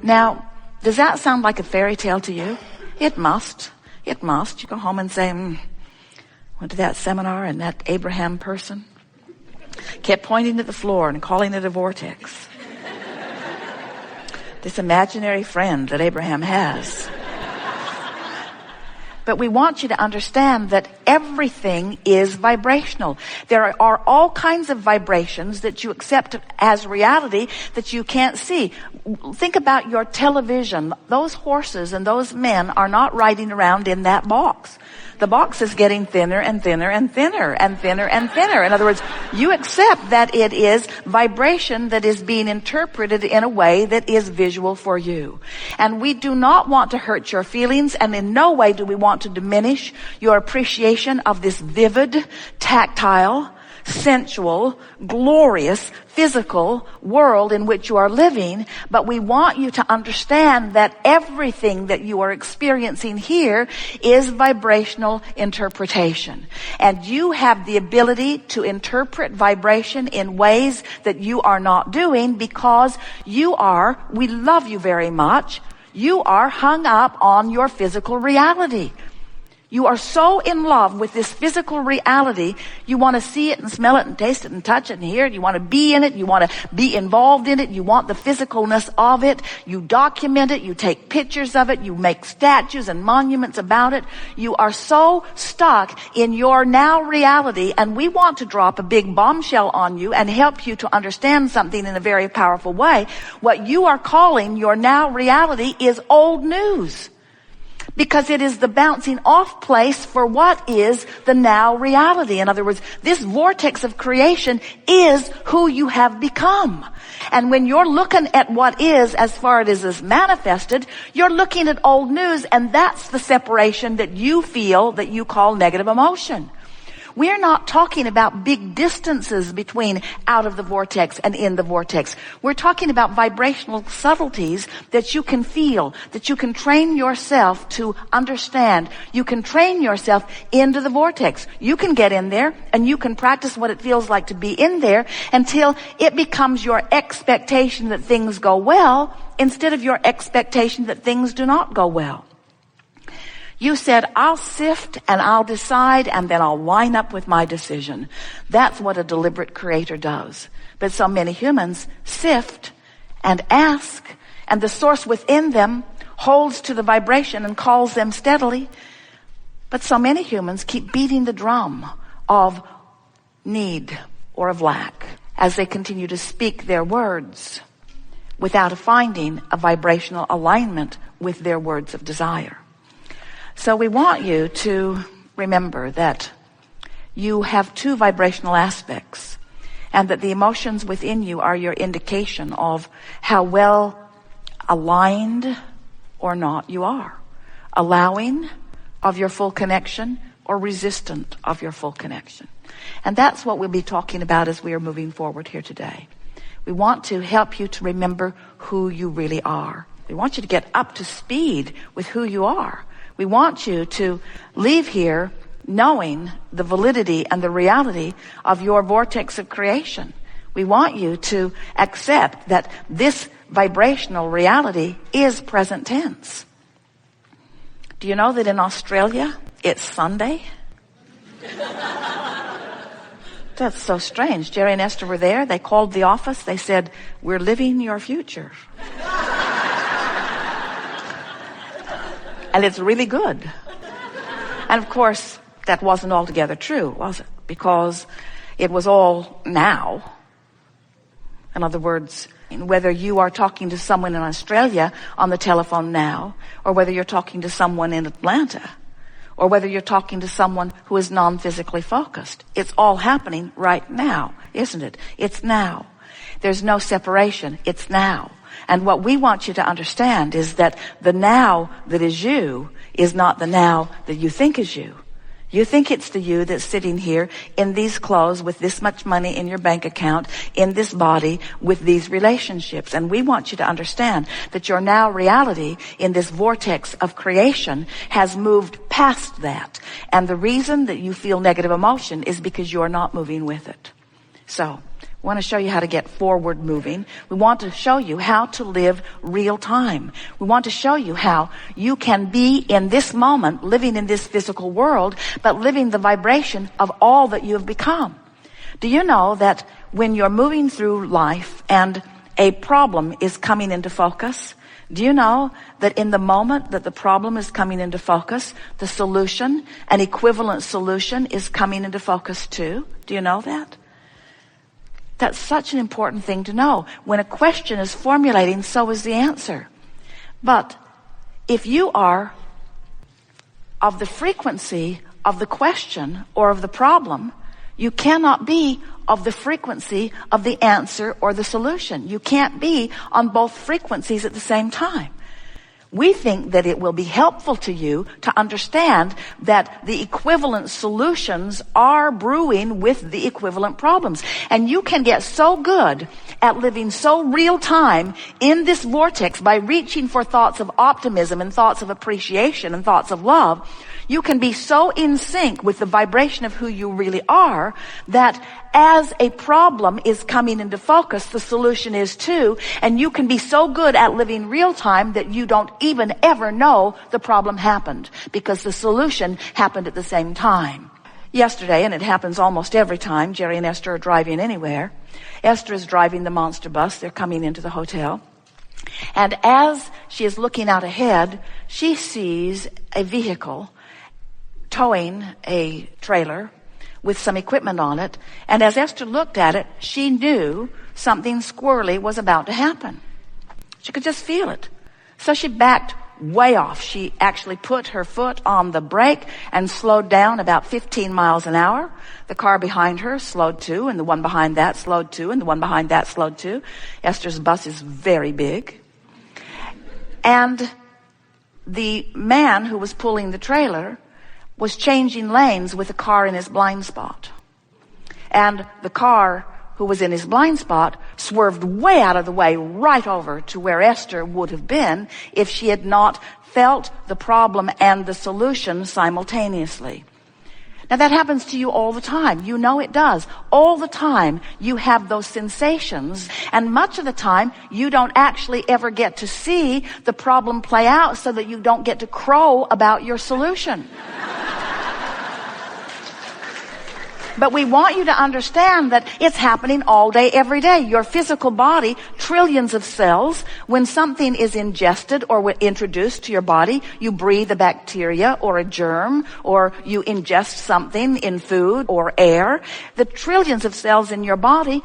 Now, does that sound like a fairy tale to you? It must. It must. You go home and say, went to that seminar and that Abraham person kept pointing to the floor and calling it a vortex. This imaginary friend that Abraham has. But we want you to understand that everything is vibrational. There are all kinds of vibrations that you accept as reality that you can't see. Think about your television. Those horses and those men are not riding around in that box. The box is getting thinner and thinner and thinner and thinner and thinner. In other words, you accept that it is vibration that is being interpreted in a way that is visual for you. And we do not want to hurt your feelings, and in no way do we want to diminish your appreciation of this vivid, tactile, sensual, glorious, physical world in which you are living. But we want you to understand that everything that you are experiencing here is vibrational interpretation. And you have the ability to interpret vibration in ways that you are not doing because we love you very much. You are hung up on your physical reality. You are so in love with this physical reality, you want to see it and smell it and taste it and touch it and hear it. You want to be in it. You want to be involved in it. You want the physicalness of it. You document it. You take pictures of it. You make statues and monuments about it. You are so stuck in your now reality, and we want to drop a big bombshell on you and help you to understand something in a very powerful way. What you are calling your now reality is old news. Because it is the bouncing off place for what is the now reality. In other words, this vortex of creation is who you have become. And when you're looking at what is as far as it is manifested, you're looking at old news, and that's the separation that you feel that you call negative emotion. We're not talking about big distances between out of the vortex and in the vortex. We're talking about vibrational subtleties that you can feel, that you can train yourself to understand. You can train yourself into the vortex. You can get in there and you can practice what it feels like to be in there until it becomes your expectation that things go well instead of your expectation that things do not go well. You said, I'll sift and I'll decide and then I'll line up with my decision. That's what a deliberate creator does. But so many humans sift and ask, and the source within them holds to the vibration and calls them steadily. But so many humans keep beating the drum of need or of lack as they continue to speak their words without finding a vibrational alignment with their words of desire. So we want you to remember that you have two vibrational aspects, and that the emotions within you are your indication of how well aligned or not you are. Allowing of your full connection or resistant of your full connection. And that's what we'll be talking about as we are moving forward here today. We want to help you to remember who you really are. We want you to get up to speed with who you are. We want you to leave here knowing the validity and the reality of your vortex of creation. We want you to accept that this vibrational reality is present tense. Do you know that in Australia, it's Sunday? That's so strange. Jerry and Esther were there. They called the office. They said, we're living your future. And it's really good. And of course, that wasn't altogether true, was it? Because it was all now. In other words, whether you are talking to someone in Australia on the telephone now, or whether you're talking to someone in Atlanta, or whether you're talking to someone who is non-physically focused, it's all happening right now, isn't it? It's now. There's no separation. It's now. And what we want you to understand is that the now that is you is not the now that you think is you. You think it's the you that's sitting here in these clothes with this much money in your bank account, in this body, with these relationships. And we want you to understand that your now reality in this vortex of creation has moved past that. And the reason that you feel negative emotion is because you're not moving with it. So We want to show you how to get forward moving. We want to show you how to live real time. We want to show you how you can be in this moment, living in this physical world, but living the vibration of all that you have become. Do you know that when you're moving through life and a problem is coming into focus, do you know that in the moment that the problem is coming into focus, the solution, an equivalent solution, is coming into focus too? Do you know that? That's such an important thing to know. When a question is formulating, so is the answer. But if you are of the frequency of the question or of the problem, you cannot be of the frequency of the answer or the solution. You can't be on both frequencies at the same time. We think that it will be helpful to you to understand that the equivalent solutions are brewing with the equivalent problems. And you can get so good at living so real time in this vortex by reaching for thoughts of optimism and thoughts of appreciation and thoughts of love. You can be so in sync with the vibration of who you really are that as a problem is coming into focus, the solution is too. And you can be so good at living real time that you don't even ever know the problem happened because the solution happened at the same time. Yesterday, and it happens almost every time, Jerry and Esther are driving anywhere. Esther is driving the monster bus. They're coming into the hotel. And as she is looking out ahead, she sees a vehicle towing a trailer with some equipment on it. And as Esther looked at it, she knew something squirrely was about to happen. She could just feel it. So she backed way off. She actually put her foot on the brake and slowed down about 15 miles an hour. The car behind her slowed too, and the one behind that slowed too, and the one behind that slowed too. Esther's bus is very big. And the man who was pulling the trailer was changing lanes with a car in his blind spot. And the car who was in his blind spot swerved way out of the way right over to where Esther would have been if she had not felt the problem and the solution simultaneously. Now that happens to you all the time. You know it does. All the time you have those sensations, and much of the time you don't actually ever get to see the problem play out so that you don't get to crow about your solution. But we want you to understand that it's happening all day, every day. Your physical body, trillions of cells, when something is ingested or introduced to your body, you breathe a bacteria or a germ, or you ingest something in food or air. The trillions of cells in your body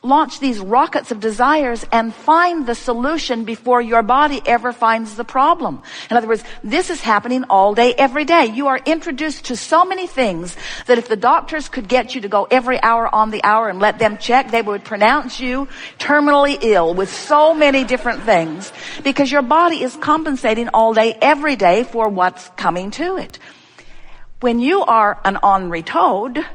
launch these rockets of desires and find the solution before your body ever finds the problem. In other words, this is happening all day, every day. You are introduced to so many things that if the doctors could get you to go every hour on the hour and let them check, they would pronounce you terminally ill with so many different things, because your body is compensating all day, every day for what's coming to it. When you are an ornery toad,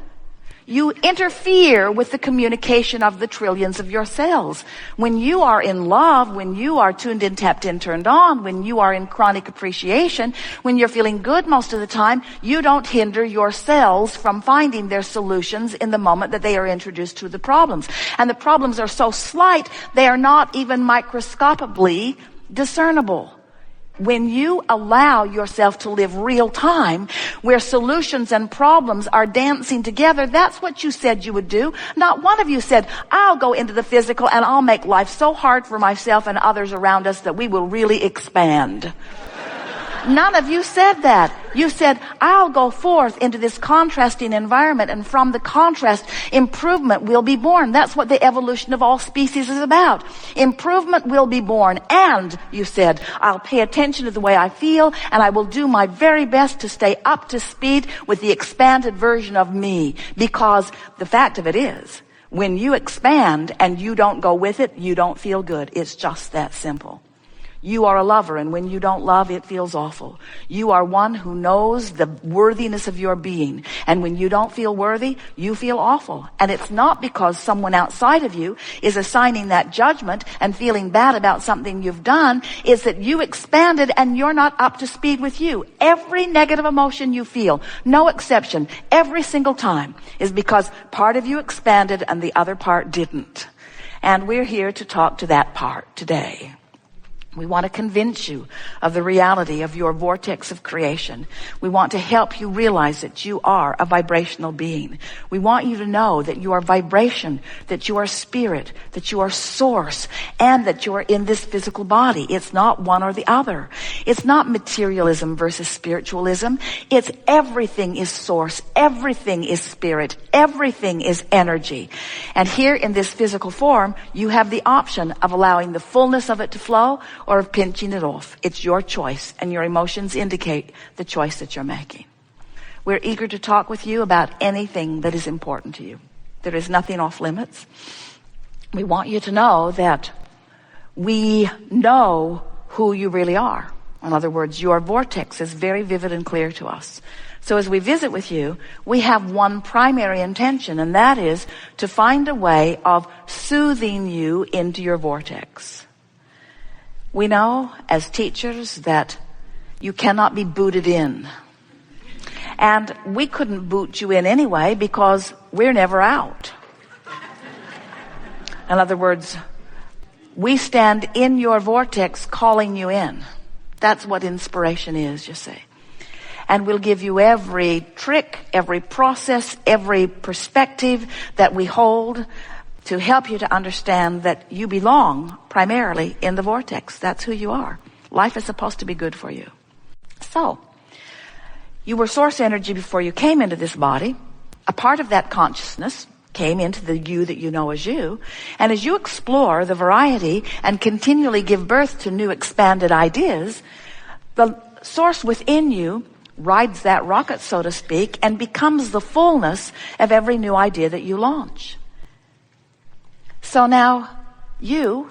you interfere with the communication of the trillions of your cells. When you are in love, when you are tuned in, tapped in, turned on, when you are in chronic appreciation, when you're feeling good most of the time, you don't hinder your cells from finding their solutions in the moment that they are introduced to the problems. And the problems are so slight, they are not even microscopically discernible. When you allow yourself to live real time, where solutions and problems are dancing together, that's what you said you would do. Not one of you said, I'll go into the physical and I'll make life so hard for myself and others around us that we will really expand. None of you said that. You said, I'll go forth into this contrasting environment, and from the contrast, improvement will be born. That's what the evolution of all species is about. Improvement will be born. And, you said, I'll pay attention to the way I feel, and I will do my very best to stay up to speed with the expanded version of me. Because the fact of it is, when you expand and you don't go with it, you don't feel good. It's just that simple. You are a lover, and when you don't love, it feels awful. You are one who knows the worthiness of your being, and when you don't feel worthy, you feel awful. And it's not because someone outside of you is assigning that judgment and feeling bad about something you've done. It's that you expanded and you're not up to speed with you. Every negative emotion you feel, no exception, every single time, is because part of you expanded and the other part didn't. And we're here to talk to that part today. We want to convince you of the reality of your vortex of creation. We want to help you realize that you are a vibrational being. We want you to know that you are vibration, that you are spirit, that you are source, and that you are in this physical body. It's not one or the other. It's not materialism versus spiritualism. It's everything is source, everything is spirit, everything is energy. And here in this physical form, you have the option of allowing the fullness of it to flow or of pinching it off. It's your choice, and your emotions indicate the choice that you're making. We're eager to talk with you about anything that is important to you. There is nothing off limits. We want you to know that we know who you really are. In other words, your vortex is very vivid and clear to us. So as we visit with you, we have one primary intention, and that is to find a way of soothing you into your vortex. We know as teachers that you cannot be booted in. And we couldn't boot you in anyway because we're never out. In other words, we stand in your vortex calling you in. That's what inspiration is, you see. And we'll give you every trick, every process, every perspective that we hold to help you to understand that you belong primarily in the vortex. That's who you are. Life is supposed to be good for you. So, you were source energy before you came into this body. A part of that consciousness came into the you that you know as you. And as you explore the variety and continually give birth to new expanded ideas, the source within you rides that rocket, so to speak, and becomes the fullness of every new idea that you launch. So now, you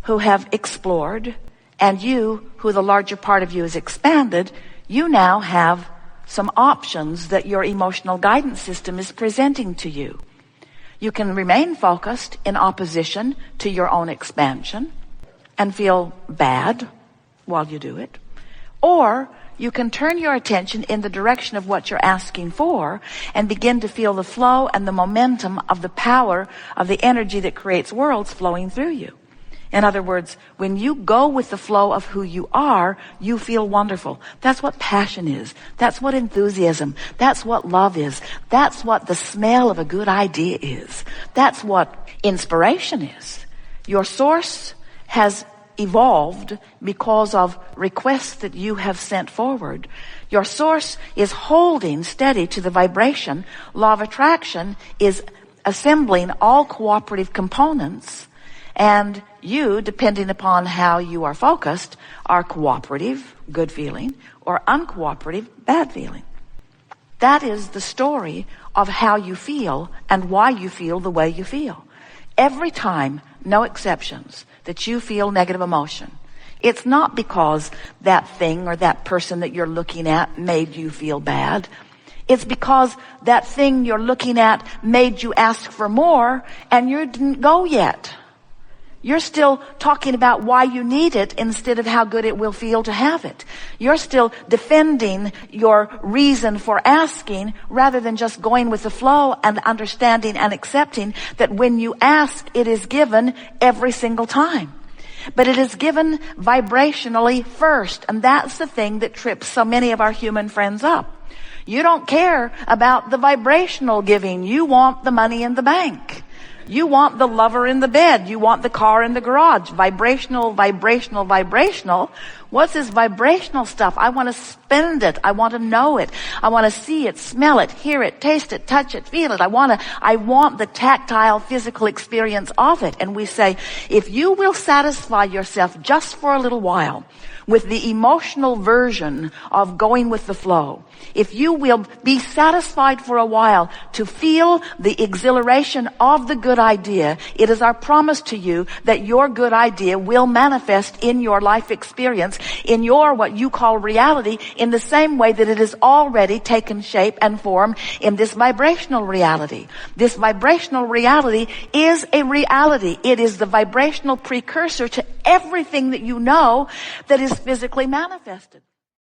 who have explored, and you who the larger part of you is expanded, you now have some options that your emotional guidance system is presenting to you. You can remain focused in opposition to your own expansion and feel bad while you do it. Or you can turn your attention in the direction of what you're asking for and begin to feel the flow and the momentum of the power of the energy that creates worlds flowing through you. In other words, when you go with the flow of who you are, you feel wonderful. That's what passion is. That's what enthusiasm. That's what love is. That's what the smell of a good idea is. That's what inspiration is. Your source has evolved because of requests that you have sent forward. Your source is holding steady to the vibration. Law of attraction is assembling all cooperative components, and you, depending upon how you are focused, are cooperative, good feeling, or uncooperative, bad feeling. That is the story of how you feel and why you feel the way you feel. Every time, no exceptions, that you feel negative emotion, it's not because that thing or that person that you're looking at made you feel bad. It's because that thing you're looking at made you ask for more and you didn't go yet. You're still talking about why you need it instead of how good it will feel to have it. You're still defending your reason for asking rather than just going with the flow and understanding and accepting that when you ask, it is given every single time. But it is given vibrationally first, and that's the thing that trips so many of our human friends up. You don't care about the vibrational giving. You want the money in the bank. You want the lover in the bed. You want the car in the garage. Vibrational, vibrational, vibrational. What's this vibrational stuff? I want to spend it. I want to know it. I want to see it, smell it, hear it, taste it, touch it, feel it. I want the tactile, physical experience of it. And we say, if you will satisfy yourself just for a little while with the emotional version of going with the flow, if you will be satisfied for a while to feel the exhilaration of the good good idea, it is our promise to you that your good idea will manifest in your life experience, in your what you call reality, in the same way that it has already taken shape and form in this vibrational reality. This vibrational reality is a reality. It is the vibrational precursor to everything that you know that is physically manifested.